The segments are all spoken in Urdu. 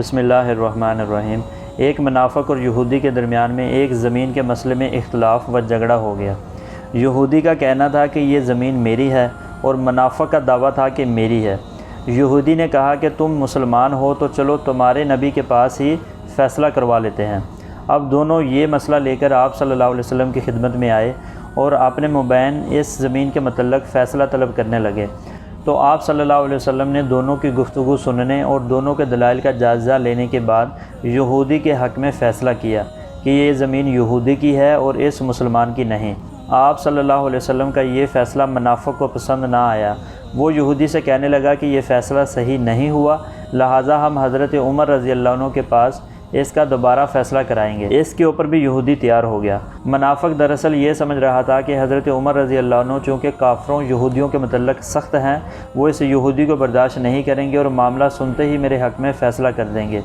بسم اللہ الرحمن الرحیم۔ ایک منافق اور یہودی کے درمیان میں ایک زمین کے مسئلے میں اختلاف و جھگڑا ہو گیا۔ یہودی کا کہنا تھا کہ یہ زمین میری ہے اور منافق کا دعویٰ تھا کہ میری ہے۔ یہودی نے کہا کہ تم مسلمان ہو تو چلو تمہارے نبی کے پاس ہی فیصلہ کروا لیتے ہیں۔ اب دونوں یہ مسئلہ لے کر آپ صلی اللہ علیہ وسلم کی خدمت میں آئے اور اپنے مابین اس زمین کے متعلق فیصلہ طلب کرنے لگے۔ تو آپ صلی اللہ علیہ وسلم نے دونوں کی گفتگو سننے اور دونوں کے دلائل کا جائزہ لینے کے بعد یہودی کے حق میں فیصلہ کیا کہ یہ زمین یہودی کی ہے اور اس مسلمان کی نہیں۔ آپ صلی اللہ علیہ وسلم کا یہ فیصلہ منافق کو پسند نہ آیا۔ وہ یہودی سے کہنے لگا کہ یہ فیصلہ صحیح نہیں ہوا، لہٰذا ہم حضرت عمر رضی اللہ عنہ کے پاس اس کا دوبارہ فیصلہ کرائیں گے۔ اس کے اوپر بھی یہودی تیار ہو گیا۔ منافق دراصل یہ سمجھ رہا تھا کہ حضرت عمر رضی اللہ عنہ چونکہ کافروں یہودیوں کے متعلق سخت ہیں، وہ اس یہودی کو برداشت نہیں کریں گے اور معاملہ سنتے ہی میرے حق میں فیصلہ کر دیں گے۔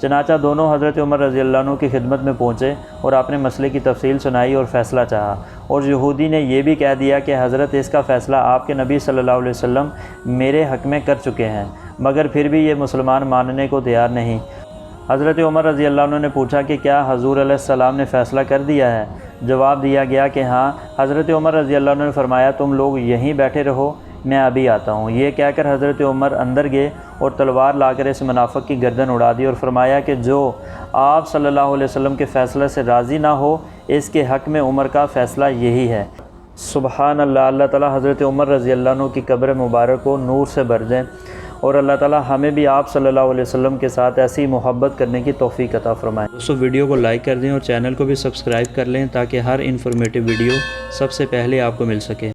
چنانچہ دونوں حضرت عمر رضی اللہ عنہ کی خدمت میں پہنچے اور اپنے مسئلے کی تفصیل سنائی اور فیصلہ چاہا، اور یہودی نے یہ بھی کہہ دیا کہ حضرت اس کا فیصلہ آپ کے نبی صلی اللہ علیہ وسلم میرے حق میں کر چکے ہیں، مگر پھر بھی یہ مسلمان ماننے کو تیار نہیں۔ حضرت عمر رضی اللہ عنہ نے پوچھا کہ کیا حضور علیہ السلام نے فیصلہ کر دیا ہے؟ جواب دیا گیا کہ ہاں۔ حضرت عمر رضی اللہ عنہ نے فرمایا تم لوگ یہیں بیٹھے رہو، میں ابھی آتا ہوں۔ یہ کہہ کر حضرت عمر اندر گئے اور تلوار لا کر اس منافق کی گردن اڑا دی اور فرمایا کہ جو آپ صلی اللہ علیہ وسلم کے فیصلے سے راضی نہ ہو، اس کے حق میں عمر کا فیصلہ یہی ہے۔ سبحان اللہ۔ اللہ تعالیٰ حضرت عمر رضی اللہ عنہ کی قبر مبارک کو نور سے بھر دیں، اور اللہ تعالیٰ ہمیں بھی آپ صلی اللہ علیہ وسلم کے ساتھ ایسی محبت کرنے کی توفیق عطا فرمائے۔ دوستو ویڈیو کو لائک کر دیں اور چینل کو بھی سبسکرائب کر لیں تاکہ ہر انفارمیٹیو ویڈیو سب سے پہلے آپ کو مل سکے۔